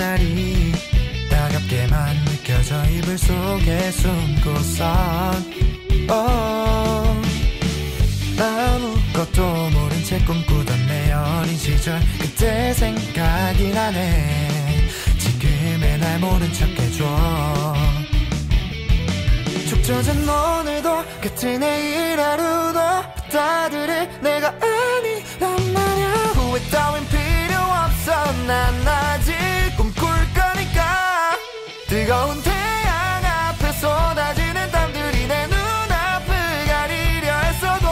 햇살이 따갑게만 느껴져 이불 속에 숨고선 아무것도 모른 채 꿈꾸던 내 어린 시절 그때 생각이 나네. 지금의 날 모른 척 해줘. 축 젖은 오늘도 같은 내일 하루도 받아들일 내가 아니란 말야. 후회 따윈 필요 없어. 난 아직 꿈꿀 거니까. 뜨거운 태양 앞에 쏟아지는 땀들이 내 눈앞을 가리려 했어도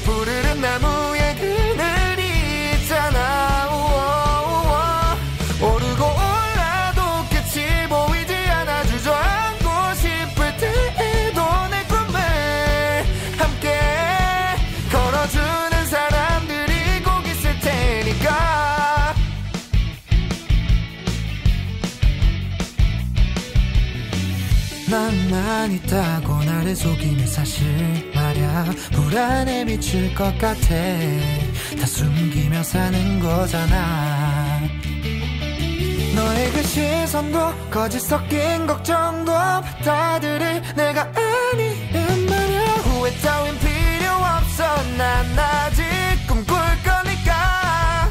푸르른 나무에 그늘이 있잖아. 오르고 올라도 끝이 보이지 않아. 주저앉고 싶을 때에도 내 꿈을 함께 걸어주는 사람들이 꼭 있을 테니까. 난 있다고 나를 속이는 사실 말야. 불안에 미칠 것 같아. 다 숨기며 사는 거잖아. 너의 그 시선도 거짓 섞인 걱정도 받아들일 내가 아니란 말야. 후회 따윈 필요 없어. 난 아직 꿈꿀 거니까.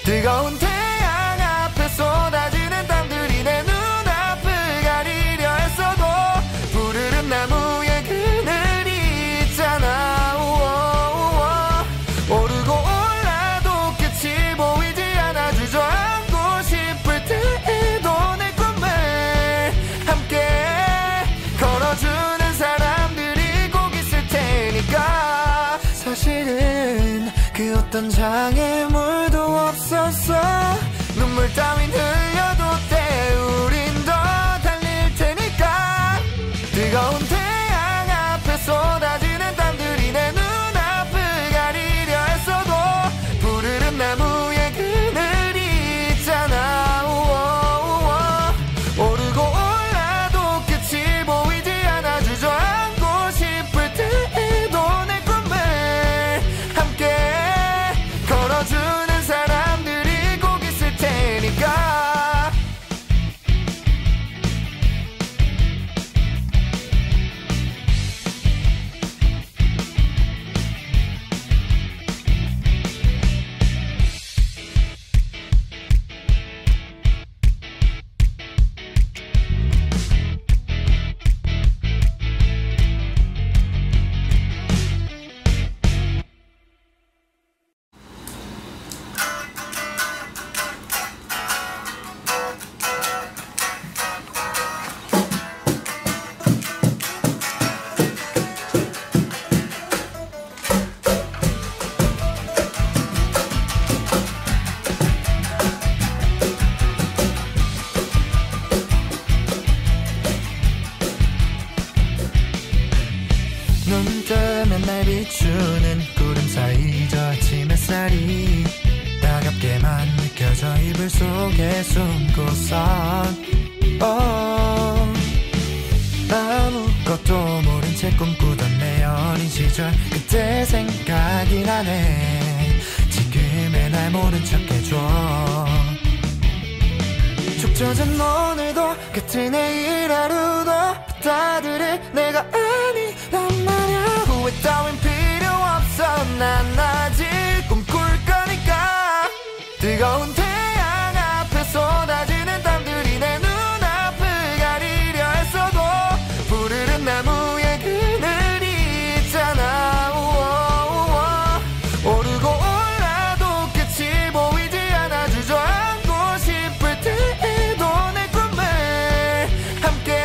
뜨거운 태양 앞에 쏟아지는 땀들이 내 눈앞을 가리려 했어도 푸르른 나무에 그늘이 있잖아. 오르고 올라도 끝이 보이지 않아. 주저앉고 싶을 때에도 내 꿈을 함께 걸어주는 사람들이 꼭 있을 테니까. 사실은 그 어떤 장애물도 없었어. 눈물 따윈 흘려도 돼. 우린 더 달릴 테니까. 뜨거운 태양 앞에 쏟아지는 땀들이 내 눈앞을 가리려 했어도 푸르른 나무에 그늘이 있잖아. 오르고 올라도 끝이 보이지 않아. 주저앉고 싶을 때에도 내 꿈을 함께 걸어주는 사람들이 꼭 있을 테니까. 눈 뜨면 날 비추는 구름 사이 저 아침 햇살이 따갑게만 느껴져 이불 속에 숨고선 아무것도 모른 채 꿈꾸던 내 어린 시절 그때 생각이 나네. 지금의 날 모른 척 해줘. 축 젖은 오늘도 같은 내일 하루도 받아들일 내가 아니란 말야. 후회 따윈 필요 없어. 난 아직 꿈꿀 거니까. 뜨거운 태양 앞에 쏟아지는 땀들이 내 눈앞을 가리려 했어도 푸르른 나무에 그늘이 있잖아. 오르고 올라도 끝이 보이지 않아. 주저앉고 싶을 때에도 내 꿈을 함께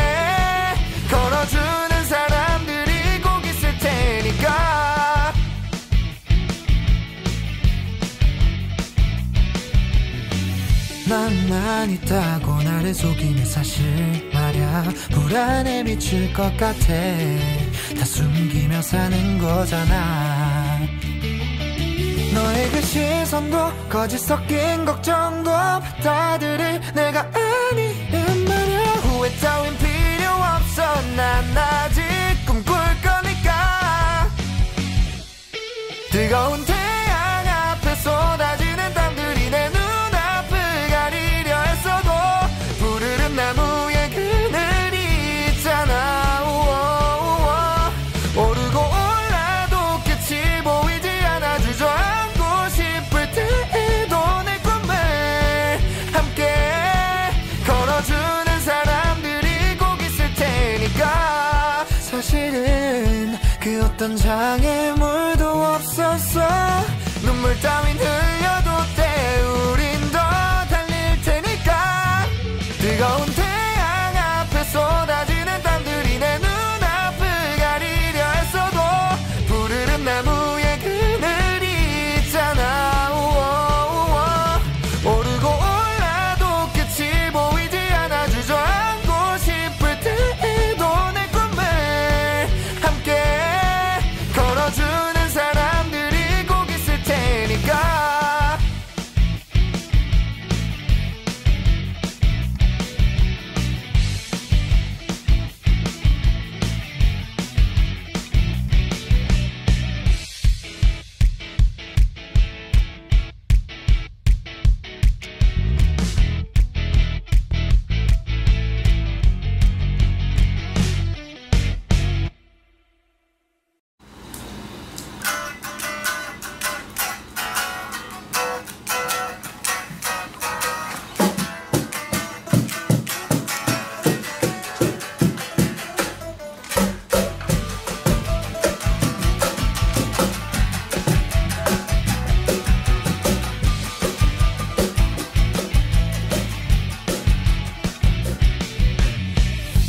걸어주는 사람들이 꼭 있을 테니까. 난 있다고 나를 속이는 사실 말야. 불안에 미칠 것 같아. 다 숨기며 사는 거잖아. 너의 그 시선도 거짓 섞인 걱정도 받아들일 내가 아니란 말야. 후회 따윈 필요 없어. 난 아직 꿈꿀 거니까. 뜨거운 태양 앞에 쏟아지는 땀들이 내 눈앞을 가리 어떤 장애물도 없었어. 눈물 따윈 흘려도 돼. 우린 더 달릴 테니까. 뜨거운 태양 앞에 쏟아지는 땀들이 내 눈앞을 가리려 했어도 푸르른 나무에 그늘이 있잖아. 오르고 올라도 끝이 보이지 않아. 주저앉고 싶을 때에도 내 꿈을 함께 걸어주는 사람들이 꼭 있을 테니까.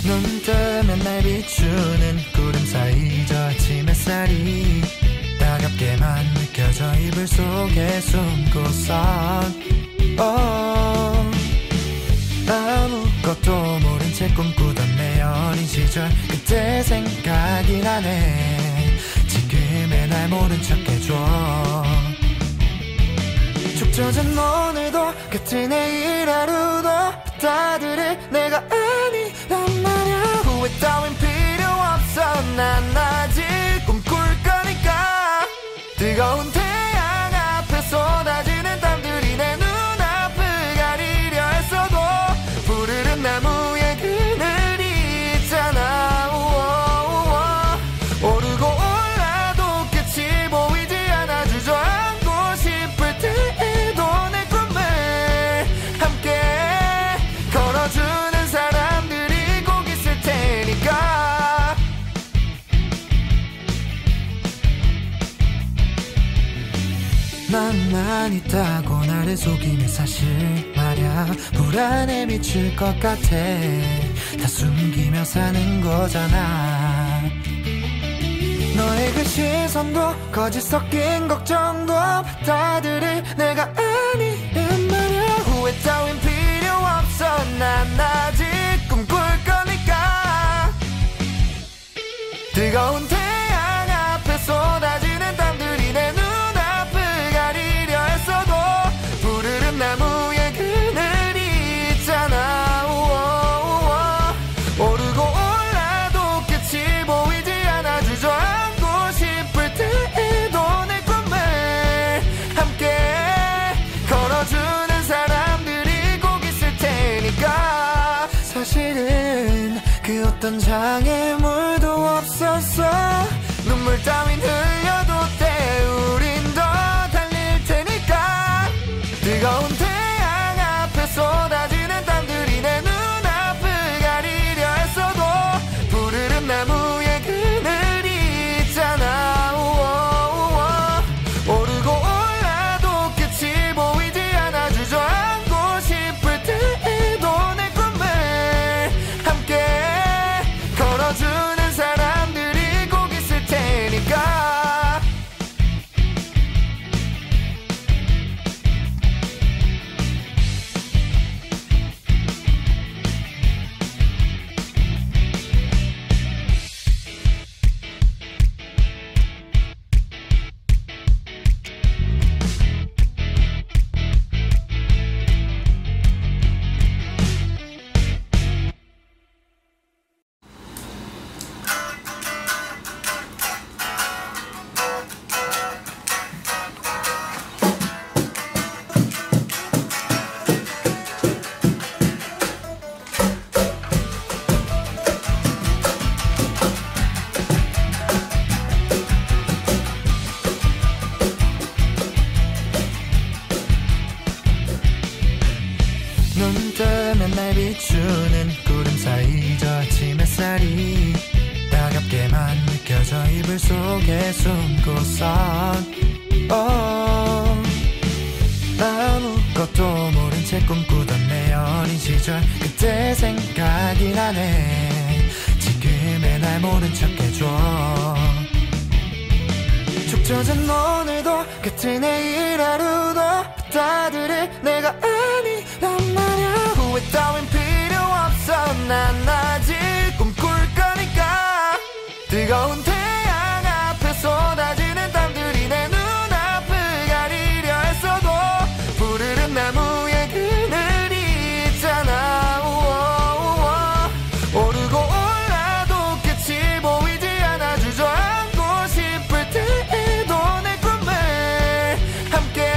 눈 뜨면 날 비추는 구름 사이 저 아침 햇살이 따갑게만 느껴져. 이불 속에 숨고선 아무것도 모른 채 꿈꾸던 내 어린 시절 그때 생각이 나네. 지금의 날 모른 척 해줘. 축 젖은 오늘도 같은 내일 하루도 받아들일 내가 아니란 말야. 후회 따윈 필요 없어. 난 아직 꿈꿀 거니까. 뜨거운 태양 앞에 쏟아지는 땀들이 내 눈앞을 가리려 했어도 푸르른 나무에 그늘이 있잖아. 오르고 올라도 끝이 보이지 않아. 주저앉고 싶을 때에도 내 꿈을 함께 걸어주는 사람들이 꼭 있을 테니까. 난 있다고 나를 속이는 사실 말야. 불안에 미칠 것 같아. 다 숨기며 사는 거잖아. 너의 그 시선도 거짓 섞인 걱정도 받아들일 내가 아니란 말야. 후회 따윈 필요 없어. 난 아직 꿈꿀 거니까. 뜨거운 태양 앞에 쏟아지는 땀들이 내 눈앞을 가리려 했어도 푸르른 나무에 그늘이 있잖아. 오르고 올라도 끝이 보이지 않아. 주저앉고 싶을 때에도 내 꿈을 함께 걸어주는 사람들이 꼭 있을 테니까. 사실은 그 어떤 장애물도 없었어. 눈물 따윈 흘려도 돼. 우린 더 달릴 테니까. 뜨거운 태양 앞에 쏟아지는 땀들이 내 눈앞을 가리려 했어도 푸르른 나무에 그늘이 있잖아. 오르고 올라도 끝이 보이지 않아. 주저앉고 싶을 때에도 내 꿈을 함께 걸어주는 사람들이 꼭 있을 테니까. 날 비추는 구름 사이 저 아침 햇살이 따갑게만 느껴져. 이불 속에 숨고선 아무것도 모른 채 꿈꾸던 내 어린 시절 그때 생각이 나네. 지금의 날 모른 척 해줘. 축 처진 오늘도 같은 내일 하루도 받아들일 내가 아니란 말야. 후회 따윈 필요 없어. 난 아직 꿈꿀 거니까. 뜨거운 태양 앞에 쏟아지는 땀들이 내 눈앞을 가리려 했어도 푸르른 나무에 그늘이 있잖아. 오르고 올라도 끝이 보이지 않아. 주저앉고 싶을 때에도 내 꿈을 함께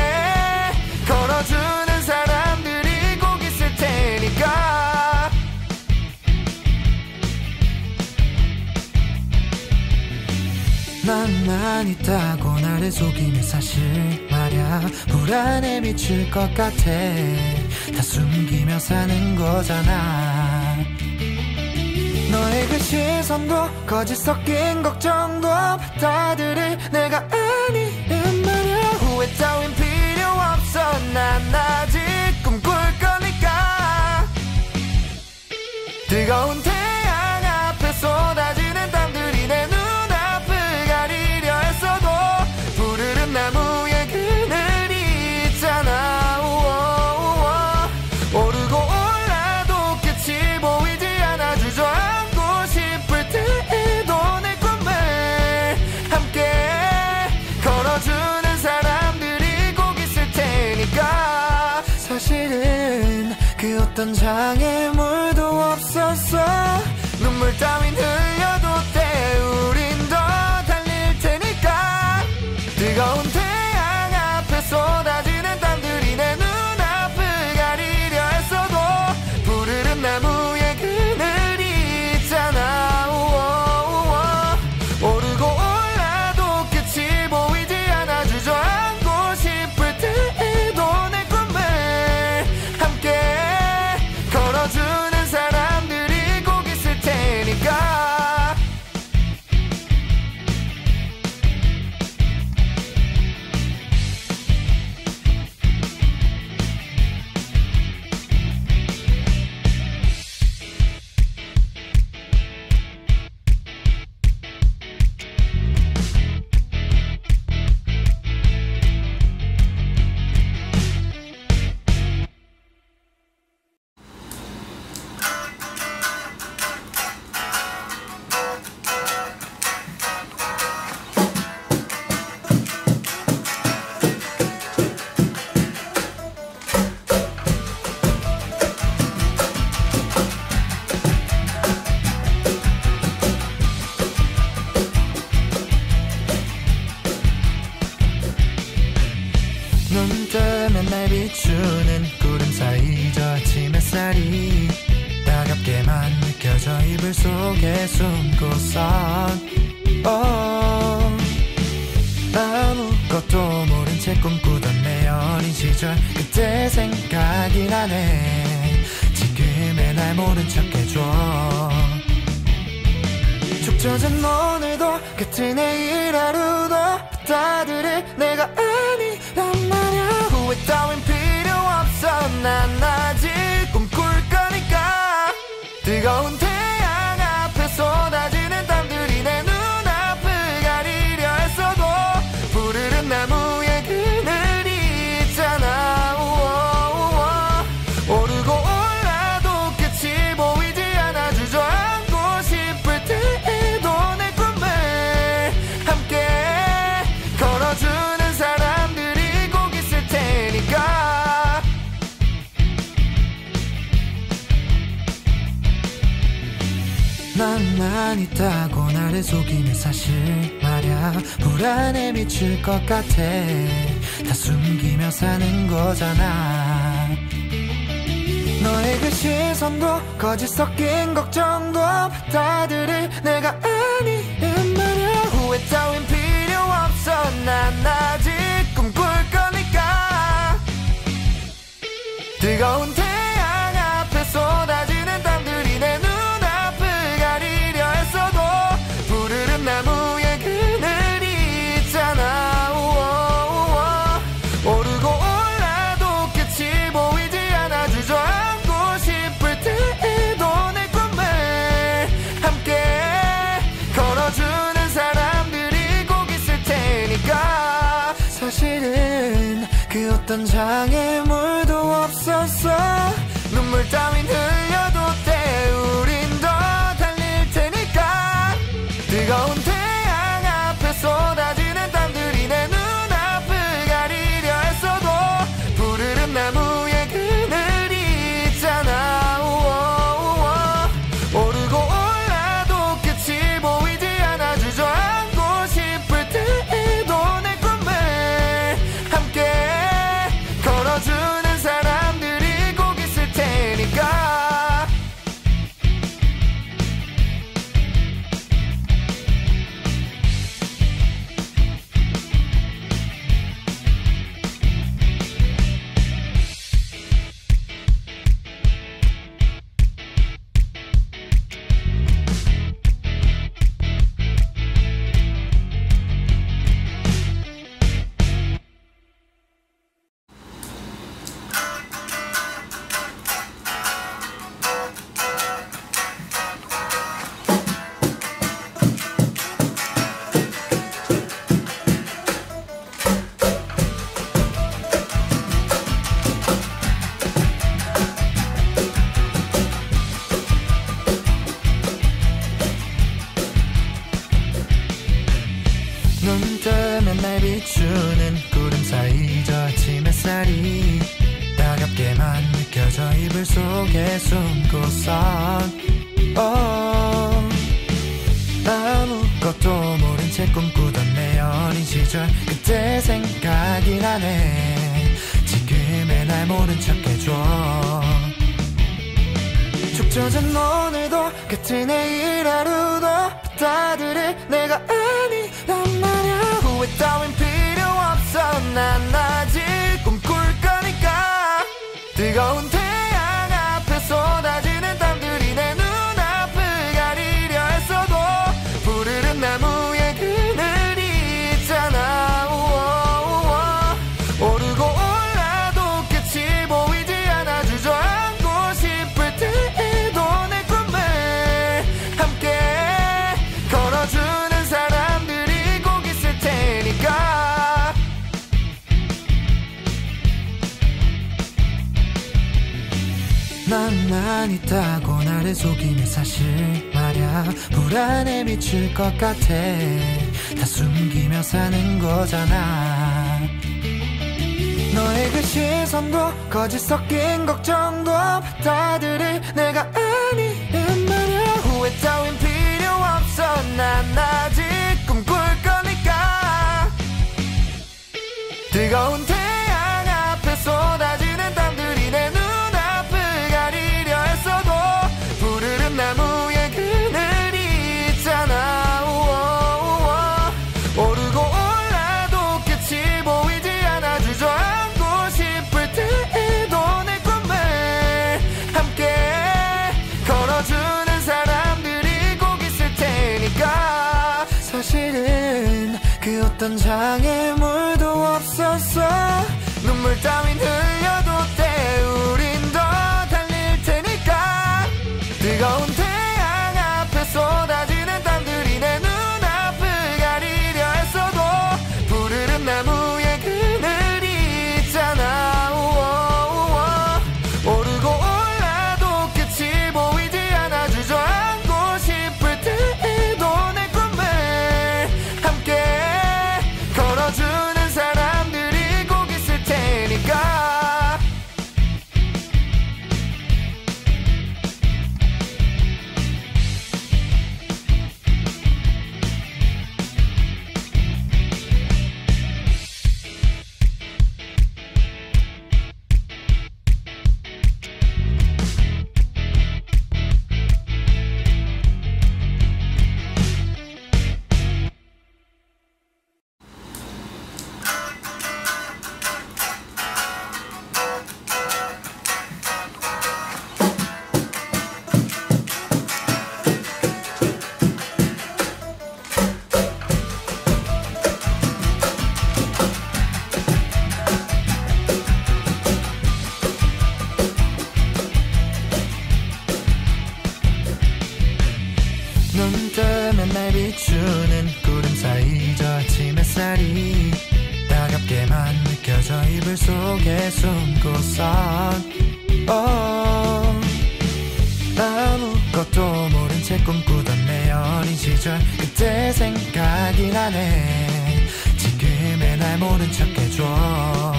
걸어주는 사람들이 꼭 있을 테니까. 난 있다고 나를 속이는 사실 말야. 불안에 미칠 것 같아. 다 숨기며 사는 거잖아. 너의 그 시선도 거짓 섞인 걱정도 받아들일 내가 아니란 말야. 후회 따윈 필요 없어. 난 아직 꿈꿀 거니까. 뜨거운 태양 앞에 쏟아지는 땀들이 내 눈앞을 가리려 했어도 푸르른 나무에 그늘이 있잖아. 오르고 올라도 끝이 보이지 않아. 주저앉고 싶을 때에도 내 꿈을 함께 걸어주는 사람들이 꼭 있을 테니까. 사실은 그 어떤 장애물도 없었어. 눈물 따윈 흘려도 돼. 우린 더 달릴 테니까. 뜨거운 태양 앞에 쏟아지는 땀들이 내 눈앞을 가리려 했어도 푸르른 나무에 그늘이 있잖아. 오르고 올라도 끝이 보이지 않아. 주저앉고 싶을 때에도 내 꿈을 함께 걸어주는 사람들이 꼭 있을 테니까. 눈 뜨면 날 비추는 구름 사이 저 아침 햇살이 따갑게만 느껴져. 이불 속에 숨고선 아무것도 모른 채 꿈꾸던 내 어린 시절 그때 생각이 나네. 지금의 날 모른 척 해줘. 축 처진 오늘도 같은 내일 하루도 받아들일 내가 아니란 말야. 후회 따윈 필요 없어. 난 아직 꿈꿀 거니까. 뜨거운 태양 앞에 쏟아지는 땀들이 내 눈앞을 가리려 했어도 푸르른 나무에 그늘이 있잖아. 오르고 올라도 끝이 보이지 않아. 주저앉고 싶을 때에도 내 꿈을 함께 걸어주는 사람들이 꼭 있을 테니까. 난 있다고 나를 속이는 사실 말야. 불안에 미칠 것 같아. 다 숨기며 사는 거잖아. 너의 그 시선도 거짓 섞인 걱정도 받아들일 내가 아니란 말야. 후회 따윈 필요 없어. 난 아직 꿈꿀 거니까. 뜨거운 태양 앞에 쏟아지는 땀들이 내 눈앞을 가리려 했어도 푸르른 나무에 그 어떤 장애물도 없었어. 눈물 따윈 흘려도 돼. 우린 더 달릴 테니까. 뜨거운 태양 앞에 쏟아지는 땀들이 내 눈앞을 가리려 했어도 푸르른 나무에 그늘이 있잖아. 오르고 올라도 끝이 보이지 않아. 주저앉고 싶을 때에도 내 꿈을 함께 걸어주는 사람들이 꼭 있을 테니까. 눈 뜨면 날 비추는 구름 사이 저 아침 햇살이 따갑게만 느껴져 이불 속에 숨고선 아무것도 모른 채 꿈꾸던 내 어린 시절 그때 생각이 나네. 지금의 날 모른 척 해줘. 축 젖은 오늘도 같은 내일 하루도 받아들일 내가 아니란 말야. 후회 따윈 필요 없어. 난 아직 꿈꿀 거니까. 뜨거운 태양 앞에 쏟아지는 땀들이 내 눈앞을 가리려 했어도 푸르른 나무에 그늘이 있잖아. 오르고 올라도 끝이 보이지 않아. 주저앉고 싶을 때에도 내 꿈을 함께 걸어주는 사람들이 꼭 있을 테니까. 난 있다고 나를 속이는 사실 말야. 불안에 미칠 것 같아. 다 숨기며 사는 거잖아. 너의 그 시선도 거짓 섞인 걱정도 받아들일 내가 아니란 말야. 후회 따윈 필요 없어. 난 아직 꿈꿀 거니까. 뜨거운 태양 앞에 쏟아지는 땀들이 내 눈앞을 가리려 했어도 푸르른 나무에 그늘이 있잖아. 오르고 올라도 끝이 보이지 않아. 주저앉고 싶을 때에도 내 꿈을 함께 걸어주는 사람들이 꼭 있을 테니까. 사실은 그 어떤 장애물도 없었어. 눈물 따윈 흘려도 돼. 우린 더 달릴 테니까. 뜨거운 태양 앞에 쏟아지는 땀들이 내 눈앞을 가리려 했어도 푸르른 나무에 그늘이 있잖아. 오르고 올라도 끝이 보이지 않아. 주저앉고 싶을 때에도 내 꿈을 함께 걸어주는 사람들이 꼭 있을 테니까. 눈 뜨면 날 비추는 구름 사이 저 아침 햇살이 따갑게만 느껴져. 입을 이불 속에 숨고선 아무것도 모른 채 꿈꾸던 내 어린 시절 그때 생각이 나네. 지금의 날 모른 척 해줘.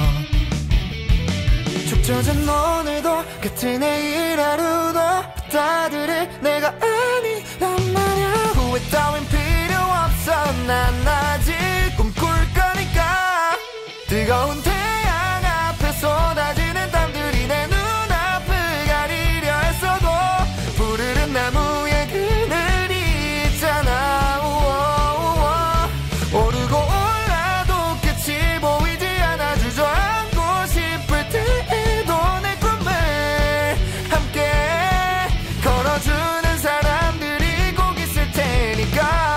축 젖은 오늘도 같은 내일 하루도 받아들일 내가 아니란 말야. 후회 따윈 필요 없어. 난 아직 꿈꿀 거니까. 뜨거운 태양 앞에 쏟아지는 땀들이 내 눈앞을 가리려 했어도 푸르른 나무에 그늘이 있잖아. 오르고 올라도 끝이 보이지 않아. 주저앉고 싶을 때에도 내 꿈을 함께 걸어주는 사람들이 꼭 있을 테니까.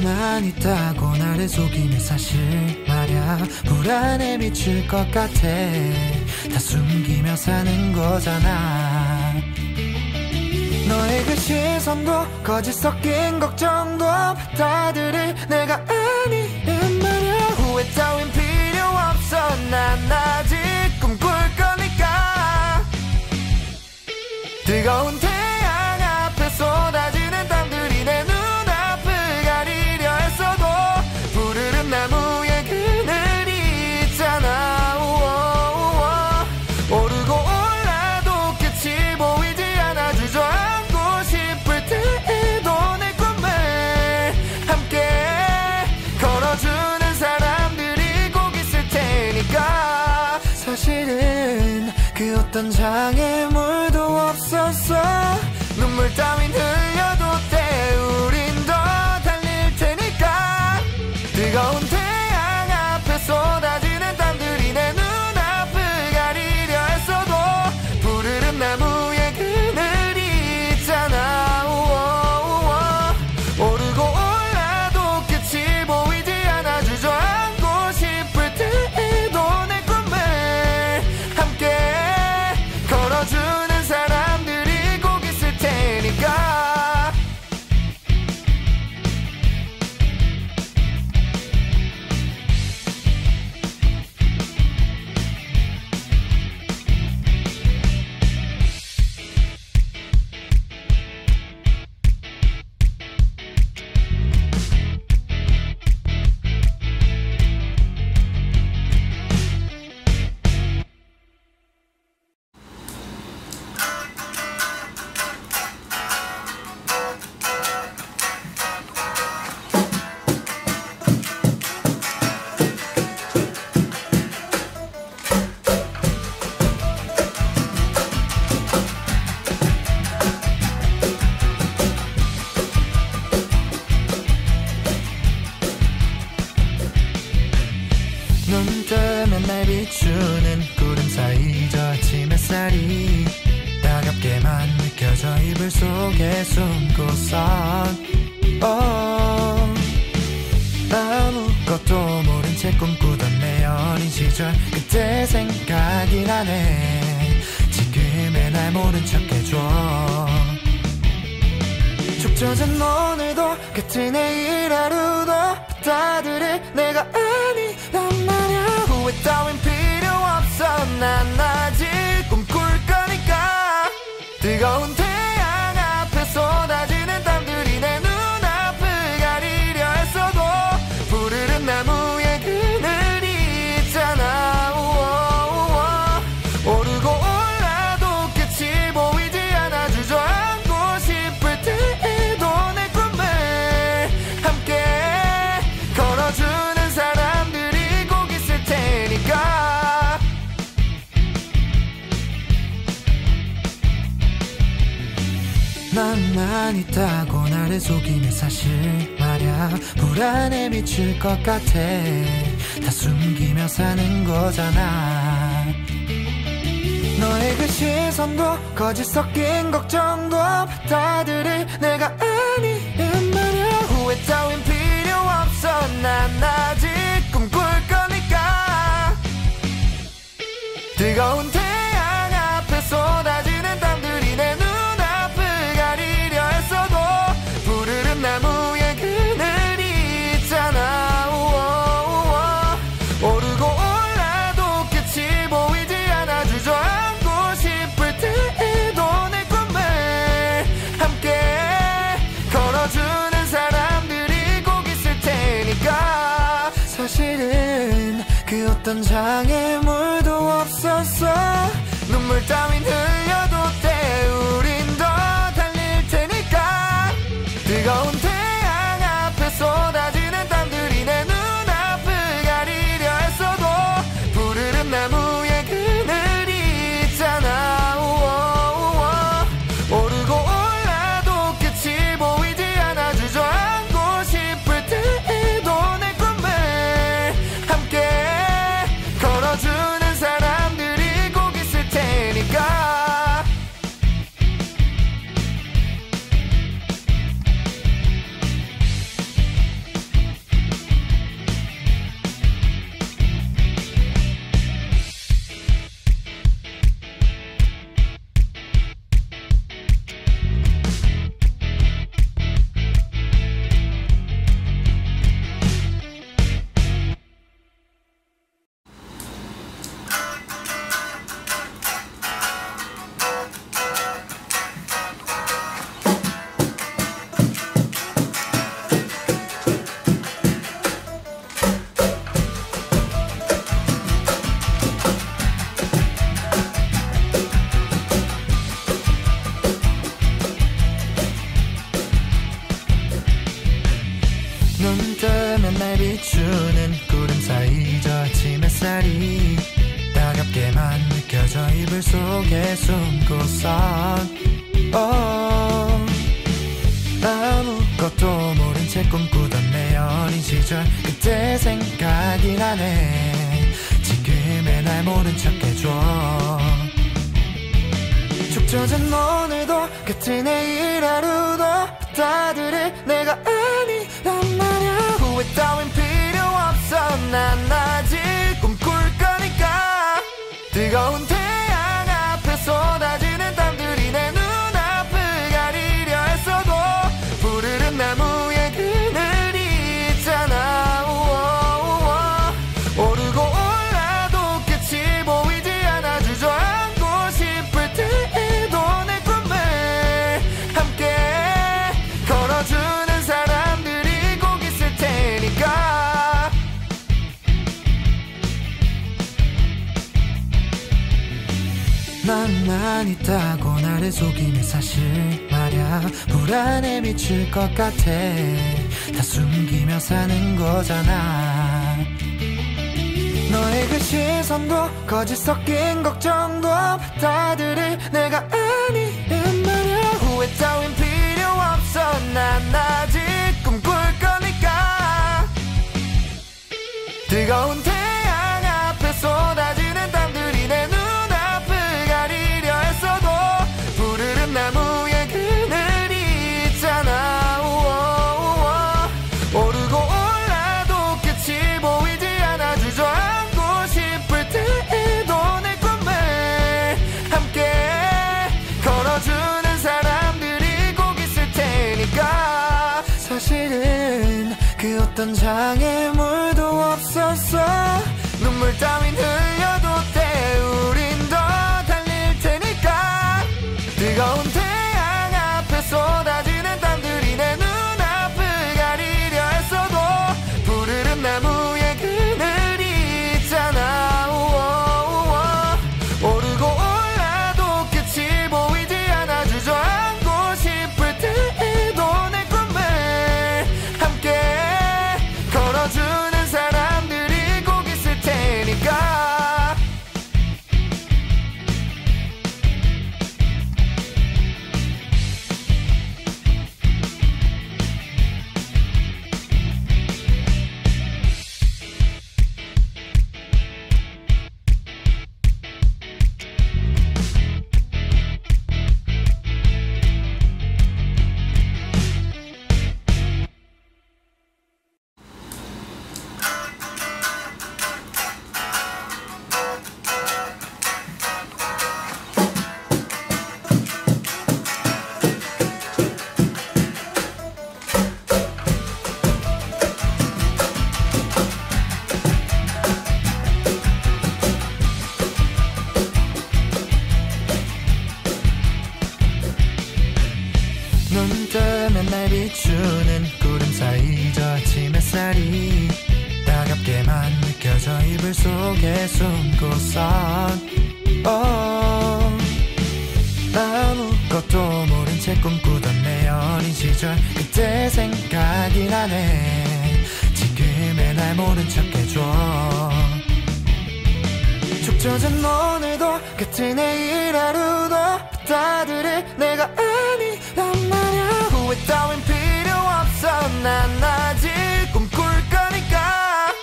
난 있다고 나를 속이는 사실 말야. 불안에 미칠 것 같아. 다 숨기며 사는 거잖아. 너의 그 시선도 거짓 섞인 걱정도 받아들일 내가 아니란 말야. 후회 따윈 필요 없어. 난 아직 꿈꿀 거니까. 뜨거운 태양 앞에 쏟아지는 땀들이 내 눈앞을 가리려 했어도 푸르른 나무에 그늘이 있잖아. 오르고 올라도 끝이 보이지 않아. 주저앉고 싶을 때에도 내 꿈을 함께 걸어주는 사람들이 꼭 있을 테니까. 사실은 그 어떤 장애물도 없었어. 눈물 따윈 흘려도 돼. 우린 더 달릴 테니까. 뜨거운 태양 앞에 쏟아지는 땀들이 내 눈앞을 가리려 했어도 푸르른 나무에 그늘이 있잖아. 오르고 올라도 끝이 보이지 않아. 주저앉고 싶을 때에도 내 꿈을 함께 걸어주는 사람들이 꼭 있을 테니까. 눈 뜨면 날 비추는 구름 사이 저 아침 햇살이 따갑게만 느껴져 이불 속에 숨고선 아무것도 모른 채 꿈꾸던 내 어린 시절 그때 생각이 나네. 지금의 날 모른 척 해줘. 축 젖은 오늘도 같은 내일 하루도 받아들일 내가 아니란 말야. 후회 따윈 필요 없어. 난 아직 꿈꿀 거니까. 뜨거운 태양 앞에 쏟아지는 땀들이 내 눈앞을 가리려 했어도 푸르른 나무에 그늘이 있잖아. 오르고 올라도 끝이 보이지 않아. 주저앉고 싶을 때에도 내 꿈을 함께 걸어주는 사람들이 꼭 있을 테니까. 난 있다고 나를 속이는 사실 말야. 불안에 미칠 것 같아. 다 숨기며 사는 거잖아. 너의 그 시선도 거짓 섞인 걱정도 받아들일 내가 아니란 말야. 후회 따윈 필요 없어. 난 아직 꿈꿀 거니까. 뜨거운 태양 앞에 쏟아지는 땀들이 내 눈앞을 가리려 했어도 푸르른 나무에 그 사실은 그 어떤 장애물도 없었어. 눈물 따윈 흘려도 돼. 우린 더 달릴 테니까. 뜨거운 태양 앞에 쏟아지는 땀들이 내 눈앞을 가리려 했어도 푸르른 나무에 그늘이 있잖아. 오르고 올라도 끝이 보이지 않아. 주저앉고 싶을 때에도 내 꿈을 함께 걸어주는 사람들이 꼭 있을 테니까. 눈 뜨면 날 비추는 구름 사이 저 아침 햇살이 따갑게만 느껴져. 이불 속에 숨고선 아무것도 모른 채 꿈꾸던 내 어린 시절 그때 생각이 나네. 지금의 날 모른 척 해줘. 축 젖은 오늘도 같은 내일 하루도 받아들일 내가 아니란 말야. 후회 따윈 필요 없어. 난 아직 꿈꿀 거니까. 뜨거운 태양 앞에 쏟아지는 땀들이 내 눈앞을 가리려 했어도 푸르른 나무에 그늘이 있잖아. 오르고 올라도 끝이 보이지 않아. 주저앉고 싶을 때에도 내 꿈을 함께 걸어주는 사람들이 꼭 있을 테니까. 난 있다고 나를 속이는 사실 말야. 불안에 미칠 것 같아. 다 숨기며 사는 거잖아. 너의 그 시선도 거짓 섞인 걱정도 받아들일 내가 아니란 말야. 후회 따윈 필요 없어. 난 아직 꿈꿀 거니까. 뜨거운 태양 앞에 쏟아지는 땀들이 내 눈앞을 가리려 했어도 푸르른 나무에 그늘이 있잖아. 오르고 올라도 끝이 보이지 않아. 주저앉고 싶을 때에도 내 꿈을 함께 걸어주는 사람들이 꼭 있을 테니까. 사실은 그 어떤 장애물도 없었어. 눈물 따윈 흘려도 돼. 우린 더 달릴 테니까. 뜨거운 태양 앞에 쏟아지는 땀들이 내 눈앞을 가리려 했어도 푸르른 나무에 그늘이 있잖아. 오르고 올라도 끝이 보이지 않아. 주저앉고 싶을 때에도 내 꿈을 함께 걸어주는 사람들이 꼭 느껴져 이불 속에 숨고선 아무것도 모른 채 꿈꾸던 내 어린 시절 그때 생각이 나네. 지금의 날 모른 척 해줘. 축 젖은 오늘도 같은 내일 하루도 받아들일 내가 아니란 말야. 후회 따윈 필요 없어. 난 아직 꿈꿀 거니까.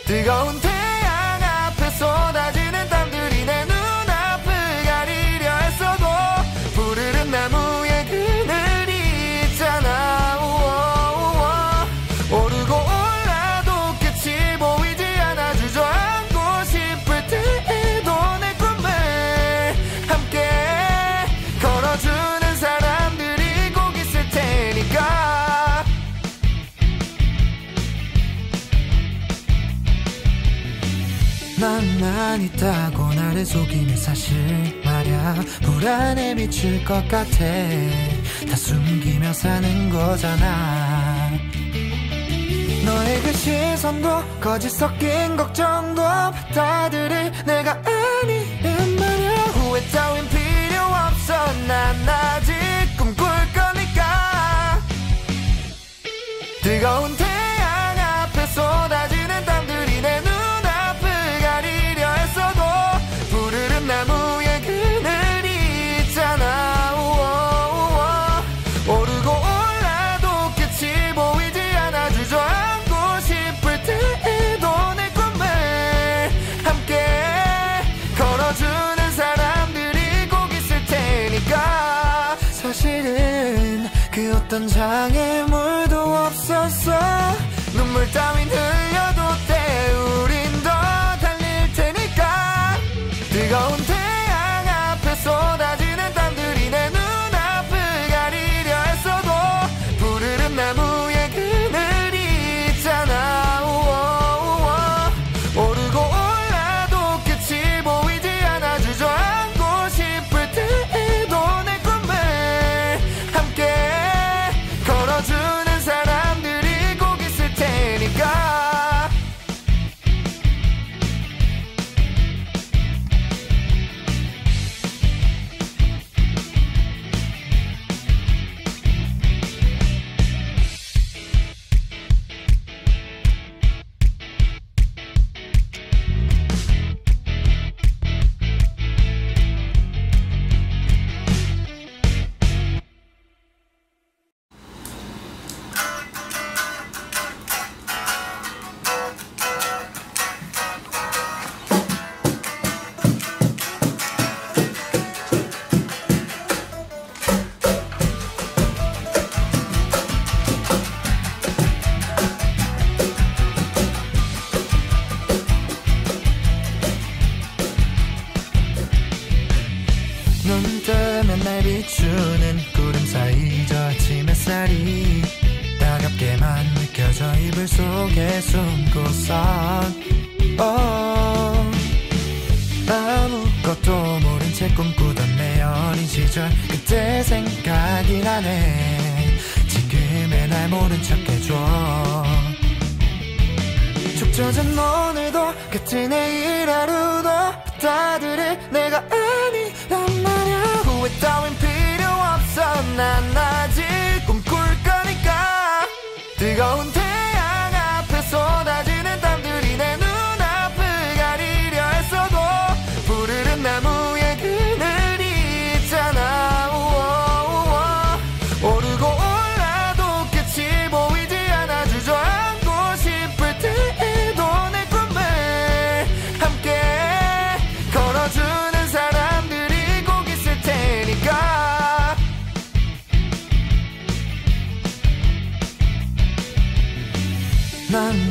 뜨거운 태양 앞에 쏟아지는 땀들이 내 눈앞을 가리려 했어도 푸르른 나무에 그늘이 있잖아. 오르고 올라도 끝이 보이지 않아. 주저앉고 싶을 때에도 내 꿈을 함께 걸어주는 사람들이 꼭 있을 테니까. 난 있다고 나를 속이는 사실 말야. 불안에 미칠 것 같아. 다 숨기며 사는 거잖아. 너의 그 시선도 거짓 섞인 걱정도 받아들일 내가 아니란 말야. 후회 따윈 필요 없어. 난 아직 꿈꿀 거니까. 뜨거운 태양 앞에 쏟아지는 땀들이 내 눈앞을 가리려 했어도 푸르른 나무에 그늘이 있잖아. 오르고 올라도 끝이 보이지 않아. 주저앉고 싶을 때에도 내 꿈을 함께 걸어주는 사람들이 꼭 있을 테니까. 사실은 그 어떤 장애물도 없었어. 눈물 따윈 흘려도 돼. 우린 더 달릴 테니까. 뜨거운 태양 앞에 쏟아지는 땀들이 내 눈앞을 가리려 했어도 푸르른 나무에 그늘이 있잖아. 오르고 올라도 끝이 보이지 않아. 주저앉고 싶을 때에도 내 꿈을 함께 걸어주는 사람들이 꼭 있을 테니까. 눈 뜨면 날 비추는 구름 사이 저 아침 햇살이 따갑게만 느껴져 이불 속에 숨고선 아무것도 모른 채 꿈꾸던 내 어린 시절 그때 생각이 나네. 지금의 날 모른 척 해줘. 축 젖은 오늘도 같은 내일 하루도 받아들일 내가 아니란 말야. 후회 따윈 필요 없어. 난 아직 꿈꿀 거니까. 뜨거운 태양 앞에 쏟아지는 땀들이 내 눈앞을 가리려 했어도 푸르른 나무에 그늘이 있잖아. 오르고 올라도 끝이 보이지 않아. 주저앉고 싶을 때에도 내 꿈을 함께 걸어주는 사람들이 꼭 있을 테니까.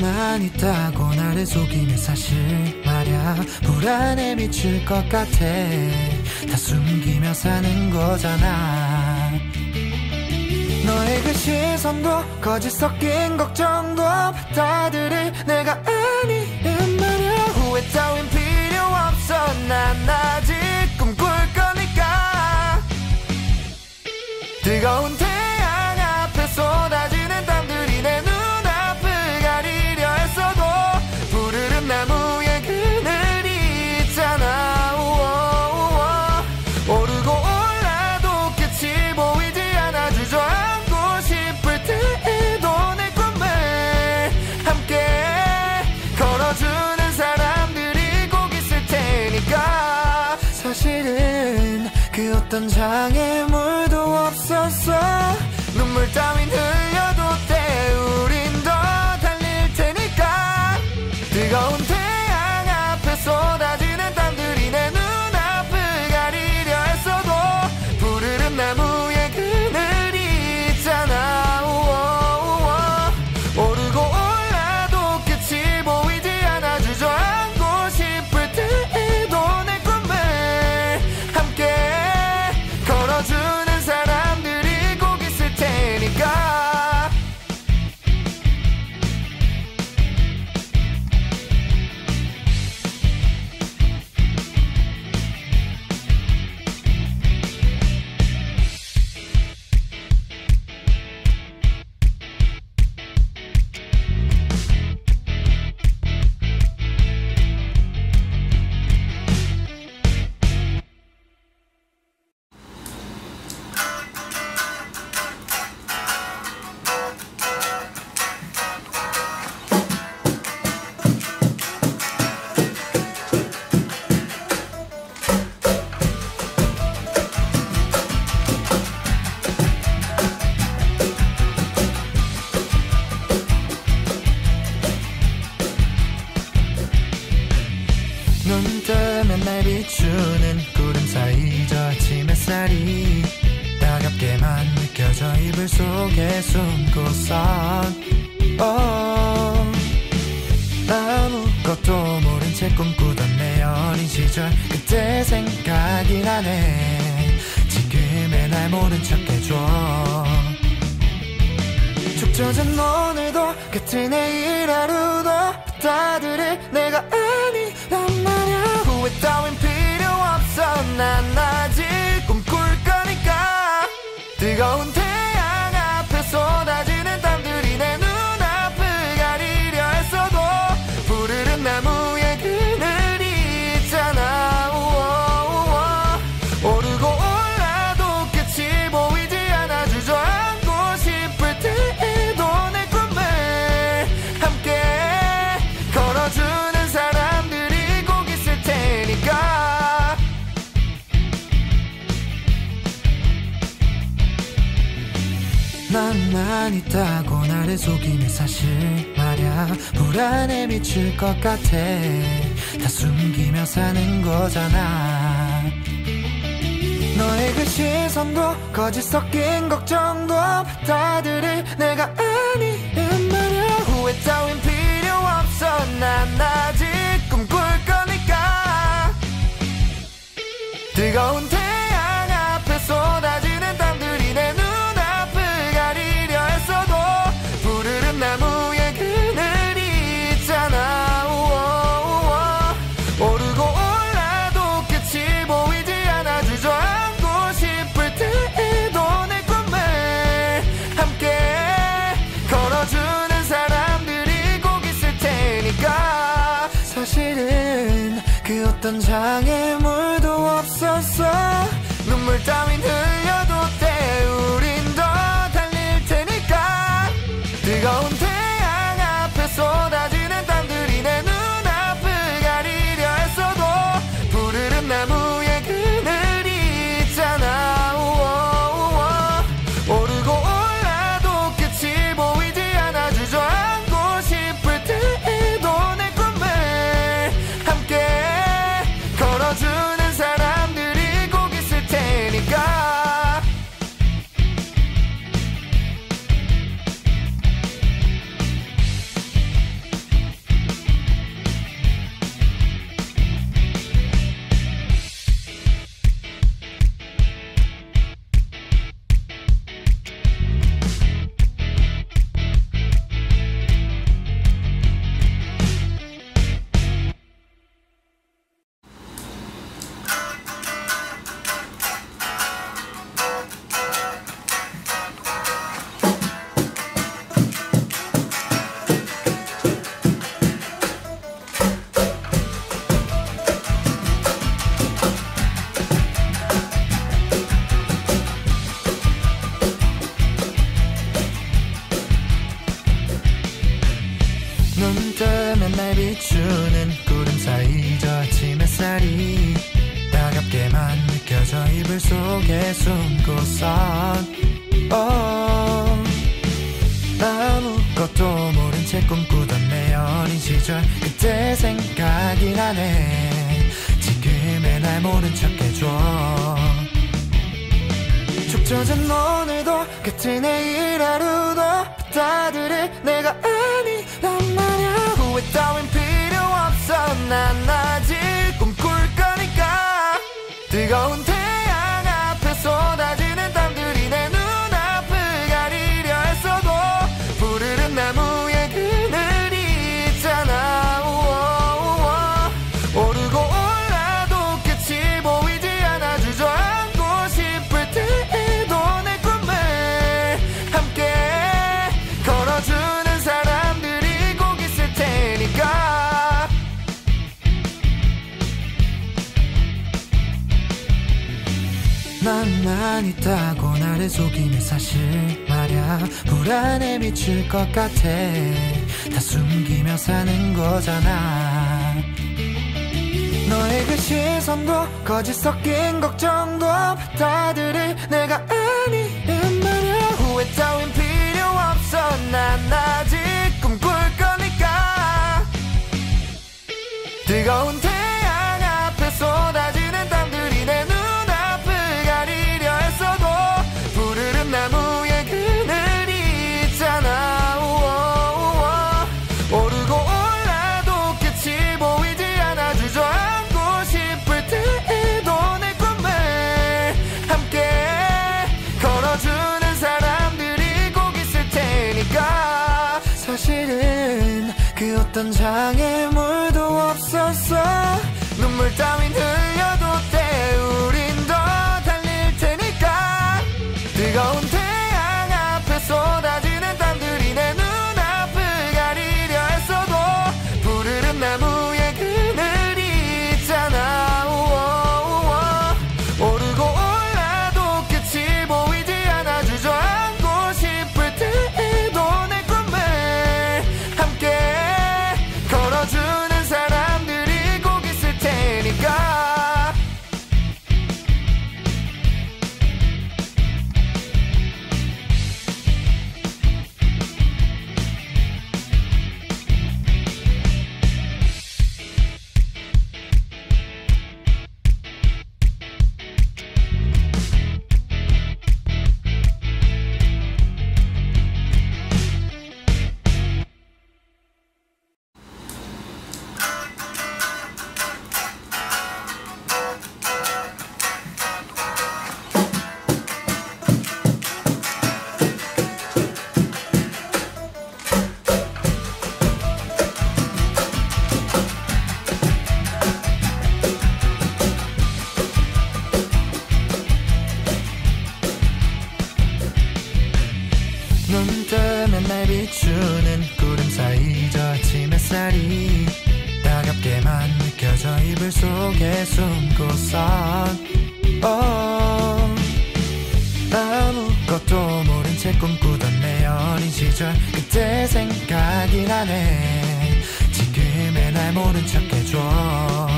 난 있다고 나를 속이는 사실 말야. 불안에 미칠 것 같아. 다 숨기며 사는 거잖아. 너의 그 시선도 거짓 섞인 걱정도 받아들일 내가 아니란 말야. 후회 따윈 필요 없어. 난 아직 꿈꿀 거니까. 뜨거운 태양 앞에 쏟아지는 땀들이 내 눈앞을 가리려 했어도 푸르른 나무 그 어떤 장애물도 없었어. 눈물 따윈 흘려도 돼. 우린 더 달릴 테니까. 뜨거운 태양 앞에 쏟아지는 땀들이 내 눈앞을 가리려 했어도 푸르른 나무에 그늘이 있잖아. 오르고 올라도 끝이 보이지 않아. 주저앉고 싶을 때에도 내 꿈을 함께 걸어주는 사람들이 꼭 있을 테니까. 눈 뜨면 날 비추는 구름 사이 저 아침 햇살이 따갑게만 느껴져 이불 속에 숨고선 아무것도 모른 채 꿈꾸던 내 어린 시절 그때 생각이 나네. 지금의 날 모른 척 해줘. 축 젖은 오늘도 같은 내일 하루도 받아들일 내가 아니란 말야. 후회 따윈 필요 없어. 난 아직 꿈꿀 거니까. 뜨거운 태양 앞에 쏟아지는 땀들이 내 눈앞을 가리려 했어도 푸르른 나무에 그늘이 있잖아. 오르고 올라도 끝이 보이지 않아. 주저앉고 싶을 때에도 내 꿈을 함께 걸어주는 사람들이 꼭 있을 테니까. 나만 있다고 나를 속이는 사실 말야. 불안에 미칠 것 같아. 다 숨기며 사는 거잖아. 너의 그 시선도 거짓 섞인 걱정도 받아들일 내가 아니란 말야. 후회 따윈 필요 없어. 난 아직 꿈꿀 거니까. 뜨거운 태양 앞에 쏟아지는 땀들이 내 눈앞을 가리려 했어도 푸르른 나무에 그늘이 있잖아. 오르고 올라도 끝이 보이지 않아. 주저앉고 싶을 때에도 내 꿈을 함께 걸어주는 사람들이 꼭 있을 테니까. 사실은 그 어떤 장애물도 없었어. 눈물 따윈 흘려도 돼. 우린 더 달릴 테니까. 뜨거운 태양 앞에 쏟아지는 땀들이 내 눈앞을 가리려 했어도 푸르른 나무에 그늘이 있잖아. 오르고 올라도 끝이 보이지 않아. 주저앉고 싶을 때에도 내 꿈을 함께 걸어주는 사람들이 꼭 있을 테니까. 속에 숨고선 아무것도 모른 채 꿈꾸던 내 어린 시절 그때 생각이 나네. 지금의 날 모른 척 해줘. 축 젖은 오늘도 끝은 내일 하루도 받아들일 내가 아니란 말야. 후회 따윈 필요 없어. 난 아직 꿈꿀 거니까. 뜨거운 태양 앞에 쏟아지는 땀들이 내 눈앞을 가리려 했어도 푸르른 나무에 그늘이 있잖아. 오르고 올라도 끝이 보이지 않아. 주저앉고 싶을 때에도 내 꿈을 함께 걸어주는 사람들이 꼭 있을 테니까. 난 있다고 나를 속이는 사실 말야. 불안에 미칠 것 같아. 다 숨기며 사는 거잖아. 너의 그 시선도 거짓 섞인 걱정도 받아들일 내가 아니란 말야. 후회 따윈 필요 없어. 난 아직 꿈꿀 거니까. 뜨거운 태양 앞에 쏟아지는 땀들이 내 눈앞을 가리려 했어도 푸르른 나무에 그늘이 있잖아. 오르고 올라도 끝이 보이지 않아. 주저앉고 싶을 때에도 내 꿈을 함께 걸어주는 사람들이 꼭 있을 테니까. 사실은 그 어떤 장애물도 없었어. 눈물 따윈 흘려도 돼. 우린 더 달릴 테니까. 뜨거운 태양 앞에 쏟아지는 땀들이 내 눈앞을 가리려 했어도 푸르른 나무에 그늘이 있잖아. 오르고 올라도 끝이 보이지 않아. 주저앉고 싶을 때에도 내 꿈을 함께 걸어주는 사람들이 꼭 있을 테니까. 눈 뜨면 날 비추는 구름 사이 젖힌 햇살이 따갑게만 느껴져. 이불 속에 숨고선 아무것도 모른 채 꿈꾸던 내 어린 시절 그때 생각이 나네. 지금의 날 모른 척 해줘.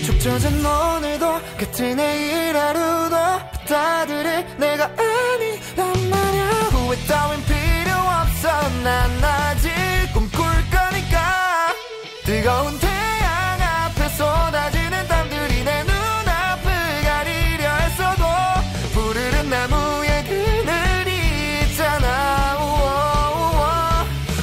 축 젖은 오늘도 끝은 내일 하루도 받아들일 내가 아니란 말야. 후회 따윈 필요 없어. 난 아직 꿈꿀 거니까. 뜨거운 태양 앞에 쏟아지는 땀들이 내 눈앞을 가리려 했어도 푸르른 나무에 그늘이 있잖아.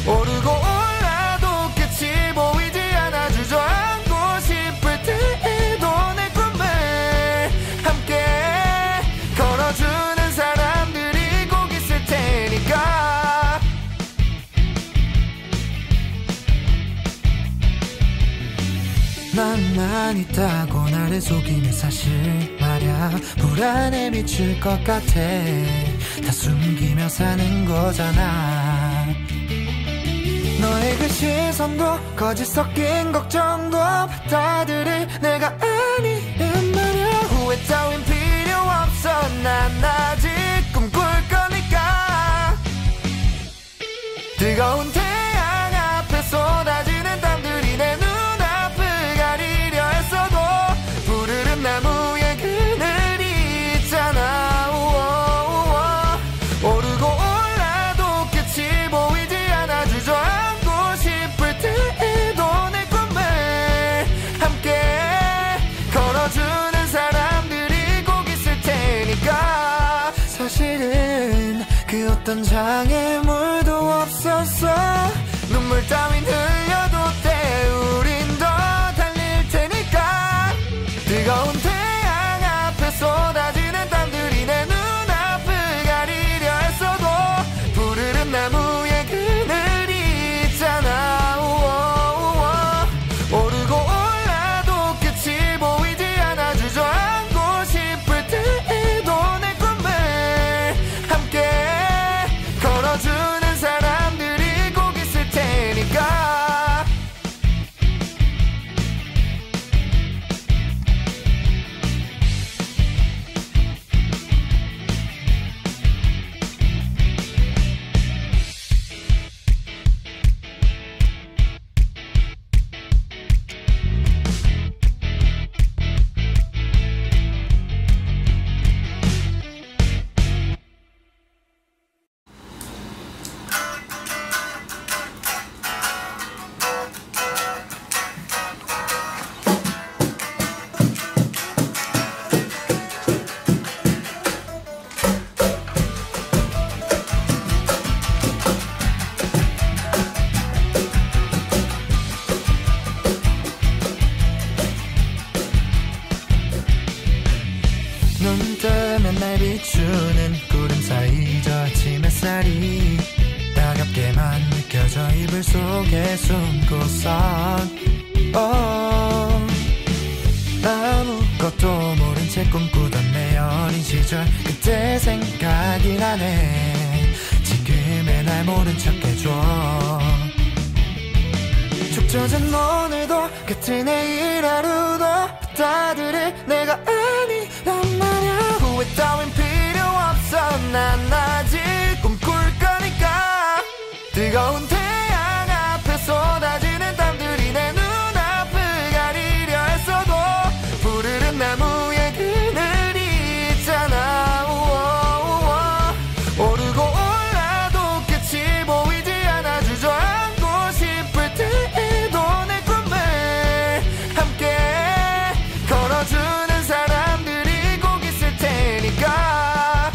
오르고 올라도 끝이 보이지 않아. 주저앉고 싶을 때에도 내 꿈을 함께 걸어주는 사람들이 꼭 있을 테니까. 난 있다고 나를 속이는 사실 말야. 불안에 미칠 것 같아. 다 숨기며 사는 거잖아. 너의 그 시선도 거짓 섞인 걱정도 받아들일 내가 아니란 말야. 후회 따윈 필요 없어. 난 아직 꿈꿀 거니까. 뜨거운 태양 앞에 쏟아지는 땀들이 내 눈앞을 가리려 했어도 푸르른 나무에 그늘이 어떤 장애물도 없었어. 눈물 따윈 흘려도 돼. 우린 더 달릴 테니까. 뜨거운 태양 앞에 쏟아지는 땀들이 내 눈앞을 가리려 했어도 푸르른 나무에 그늘이 있잖아. 오르고 올라도 끝이 보이지 않아. 주저앉고 싶을 때에도 내 꿈을 함께 걸어주는 사람들이 꼭 있을 테니까. 눈 뜨면 날 비추는 구름 사이 저 아침 햇살이 따갑게만 느껴져. 이불 속에 숨고선 아무것도 모른 채 꿈꾸던 내 어린 시절 그때 생각이 나네. 지금의 날 모른 척 해줘. 축 젖은 오늘도 같은 내일 하루도 받아들일 내가 아니란 말야. 후회 따윈 필요 없어. 난 아직 꿈꿀 거니까. 뜨거운 태양 앞에 쏟아지는 땀들이 내 눈앞을 가리려 했어도 푸르른 나무에 그늘이 있잖아. 오르고 올라도 끝이 보이지 않아. 주저앉고 싶을 때에도 내 꿈을 함께 걸어주는 사람들이 꼭 있을 테니까.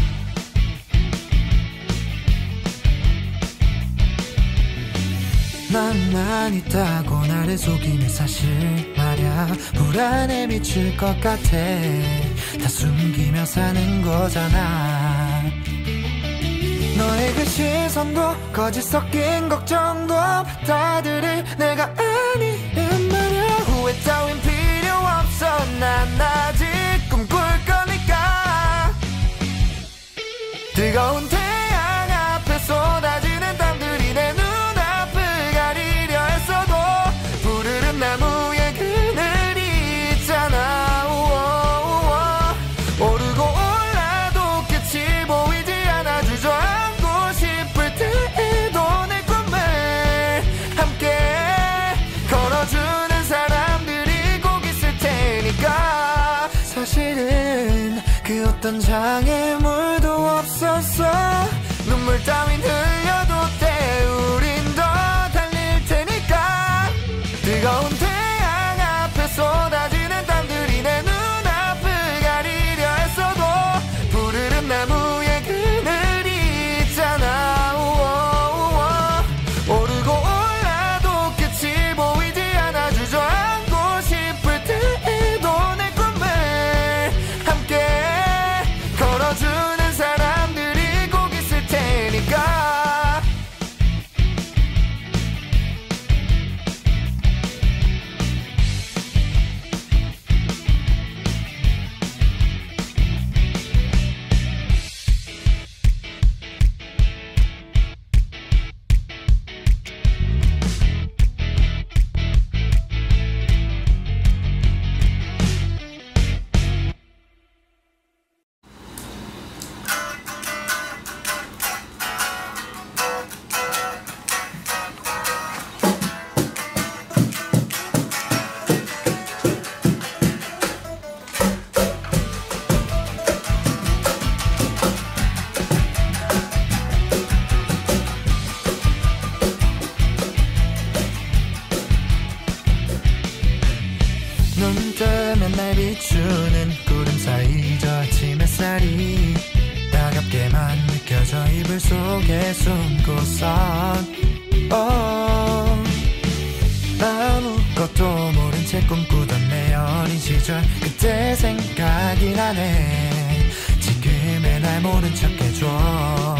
난 있다고 나를 속이는 사실 말야. 불안에 미칠 것 같아. 다 숨기며 사는 거잖아. 너의 그 시선도 거짓 섞인 걱정도 받아들일 내가 아니란 말야. 후회 따윈 필요 없어. 난 아직 꿈꿀 거니까. 뜨거운 태양 앞에 쏟아지는 땀들이 내 눈앞을 가리려 했어도 푸르른 나무에 그늘이 있잖아. 오르고 올라도 끝이 보이지 않아. 주저앉고 싶을 때에도 내 꿈을 함께 걸어주는 사람들이 꼭 있을 테니까. 사실은 그 어떤 장애물도 없었어. 눈물 따윈 흘려도 돼. 우린 더 달릴 테니까. 뜨거운 태양 앞에 쏟아지는 땀들이 내 눈앞을 가리려 했어도 푸르른 나무에 그늘이 있잖아. 오르고 올라도 끝이 보이지 않아. 주저앉고 싶을 때에도 내 꿈을 함께 걸어주는 사람들이 꼭 있을 테니까. 눈 뜨면 날 비추는 구름 사이 저 아침 햇살이 따갑게만 느껴. 느껴져 이불 속에 숨고선 아무것도 모른 채 꿈꾸던 내 어린 시절 그때 생각이 나네. 지금의 날 모른 척 해줘.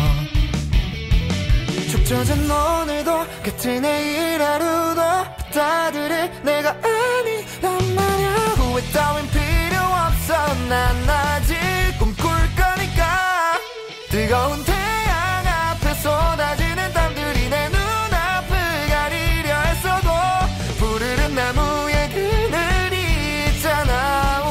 축 젖은 오늘도 같은 내일 하루도 받아들일 내가 아니란 말야. 후회 따윈 필요 없어. 난 아직 꿈꿀 거니까. 뜨거운 태양 앞에 쏟아지는 땀들이 내 눈앞을 가리려 했어도 푸르른 나무에 그늘이 있잖아.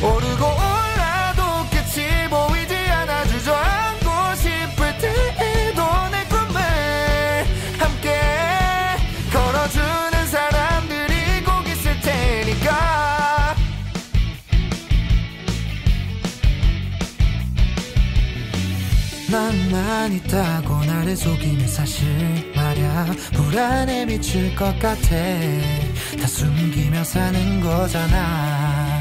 오르고 올라도 끝이 보이지 않아. 주저앉고 싶을 때에도 내 꿈을 함께 걸어주는 사람들이 꼭 있을 테니까. 난 있다고 나를 속이는 사실 말야. 불안에 미칠 것 같아. 다 숨기며 사는 거잖아.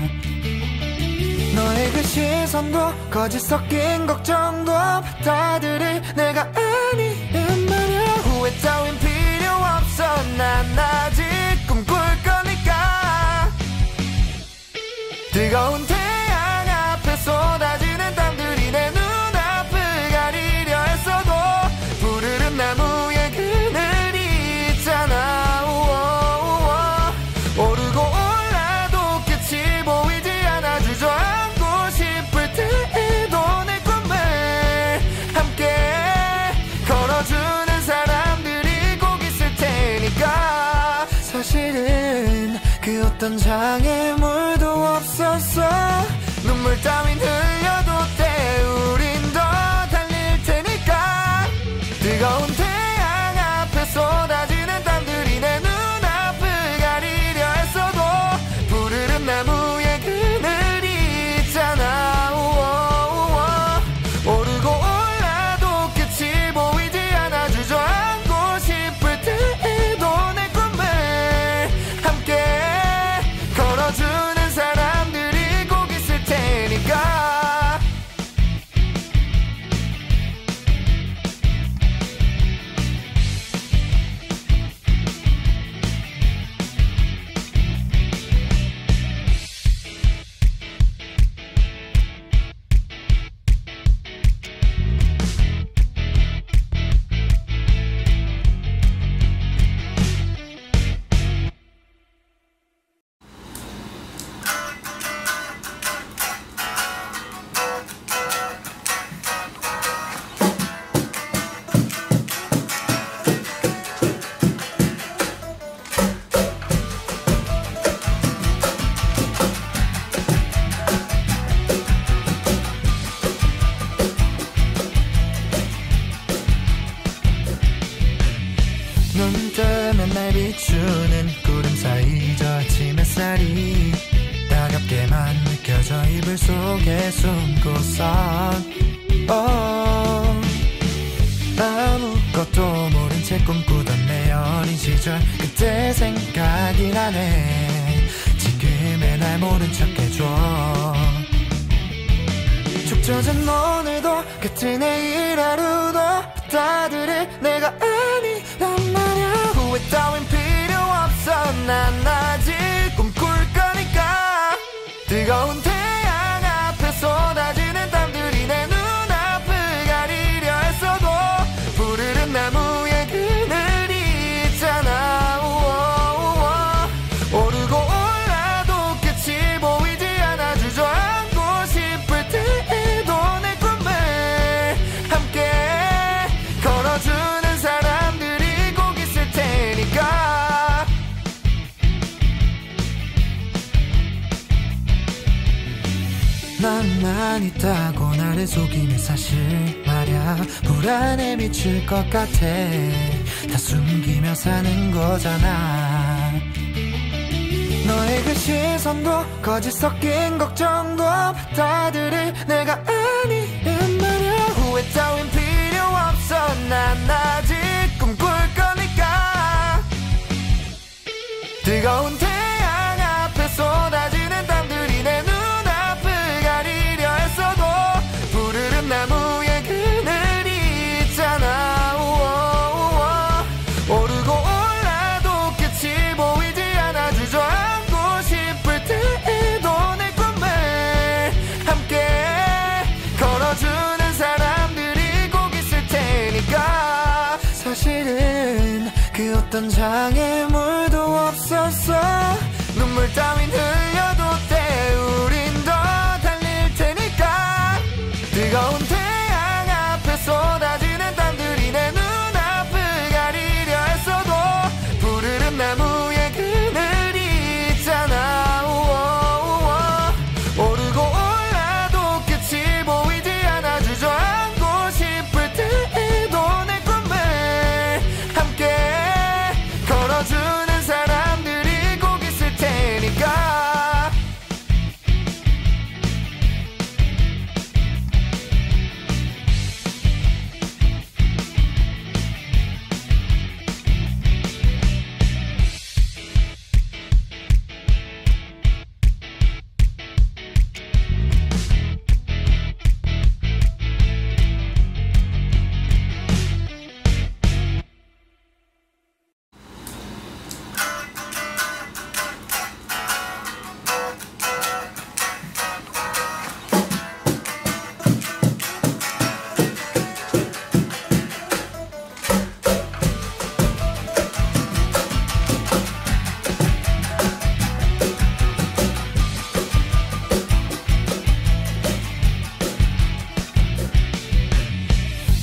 너의 그 시선도 거짓 섞인 걱정도 받아들일 내가 아니란 말야. 후회 따윈 필요 없어. 난 아직 꿈꿀 거니까. 뜨거운 태양 앞에 쏟아지는 땀들이 내 눈앞을 가리려 했어도 푸르른 나무에 그늘이 있잖아. 오르고 올라도 끝이 보이지 않아. 주저앉고 싶을 때에도 내 꿈을 함께 걸어주는 사람들이 꼭 있을 테니까. 사실은 그 어떤 장애물도 없었어. 눈물 따윈 흘려도 돼. 우린 더 달릴 테니까. 뜨거운 태양 앞에 쏟아지는 땀들이 내 눈앞을 가리려 했어도 푸르른 나무에 그늘이 있잖아. 오르고 올라도 끝이 보이지 않아. 주저앉고 싶을 때에도 내 꿈을 함께 걸어주는 사람들이 꼭 있을 테니까. 눈 뜨면 날 비추는 구름 사이 저 아침 햇살이 따갑게만 느껴져 이불 속에 숨고선 아무것도 모른 채 꿈꾸던 내 어린 시절 그때 생각이 나네. 지금의 날 모른 척 해줘. 축 젖은 오늘도 같은 내일 하루도 받아들일 내가 아니란 말야. 후회 따윈 필요 없어. 난 아직 꿈꿀 거니까. 뜨거운 태양 앞에 쏟아지는 땀들이 내 눈앞을 가리려 했어도 푸르른 나무에 그늘이 있잖아. 오르고 올라도 끝이 보이지 않아. 주저앉고 싶을 때에도 내 꿈을 함께 걸어주는 사람들이 꼭 있을 테니까. 난 있다고 나를 속이는 사실 말야. 불안에 미칠 것 같아. 다 숨기며 사는 거잖아. 너의 그 시선도 거짓 섞인 걱정도 받아들일 내가 아니란 말야. 후회 따윈 필요 없어. 난 아직 꿈꿀 거니까. 뜨거운 태양 앞에 쏟아지는 땀들이 내 눈앞을 가리려 했어도 푸르른 나무 어떤 장애물도 없었어. 눈물 따윈 흘려도 돼. 우린 더 달릴 테니까. 뜨거운 태양 앞에 쏟아지는 땀들이 내 눈앞을 가리려 했어도 푸르른 나무에 그늘이 있잖아. 오르고 올라도 끝이 보이지 않아. 주저앉고 싶을 때에도 내 꿈을 함께 걸어주는 사람들이 꼭 있을 테니까.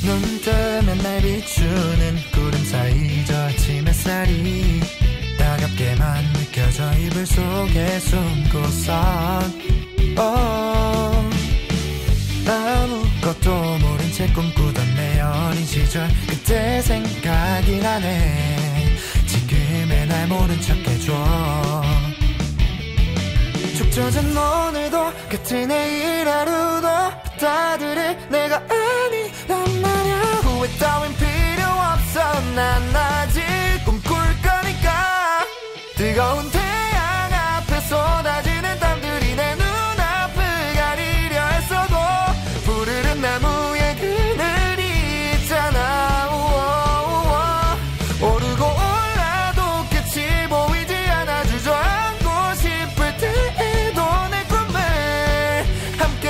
눈 뜨면 날 비추는 구름 사이 저 아침 햇살이 따갑게만 느껴져 이불 속에 숨고선 아무것도 모른 채 꿈꾸던 내 어린 시절 그때 생각이 나네. 지금의 날 모른 척 해줘. 축 젖은 오늘도 같은 내일 하루도 받아들일 내가 아니란 말야. 후회 따윈 필요 없어. 난 아직 꿈꿀 거니까. 뜨거운 태양 앞에 쏟아지는 땀들이 내 눈앞을 가리려 했어도 푸르른 나무에 그늘이 있잖아. 오르고 올라도 끝이 보이지 않아. 주저앉고 싶을 때에도 내 꿈을 함께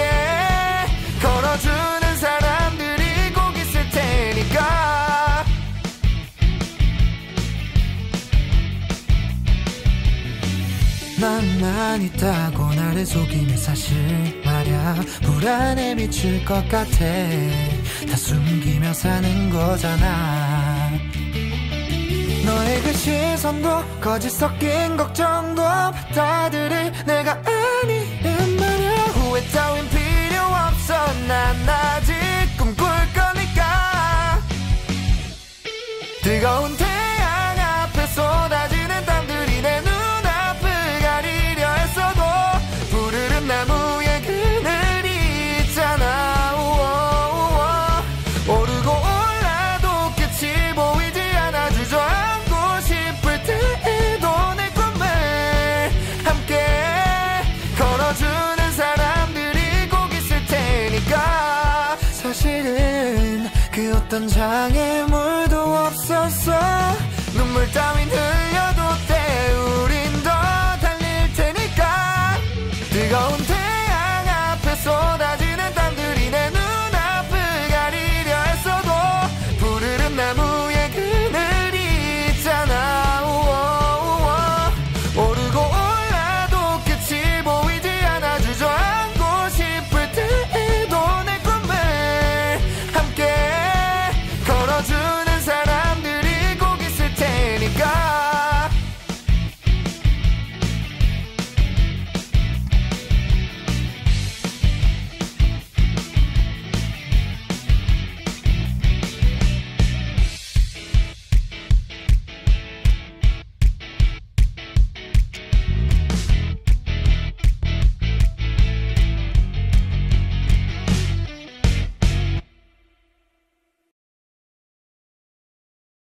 걸어주는 사람들이 꼭 있을 테니까. 맘만 있다고 나를 속이는 사실 말야. 불안에 미칠 것 같아. 다 숨기며 사는 거잖아. 너의 그 시선도 거짓 섞인 걱정도 받아들일 내가 아니란 말야. 후회 따윈 필요 없어. 난 아직 꿈꿀 거니까. 뜨거운 태양 앞에 쏟아지는 땀들이 내 눈앞을 가리려 했어도 푸르른 나무에 그늘이 있잖아. 오르고 올라도 끝이 보이지 않아. 주저앉고 싶을 때에도 내 꿈을 함께 걸어주는 사람들이 꼭 있을 테니까. 사실은 그 어떤 장애물도 없었어. 눈물 따윈 흘려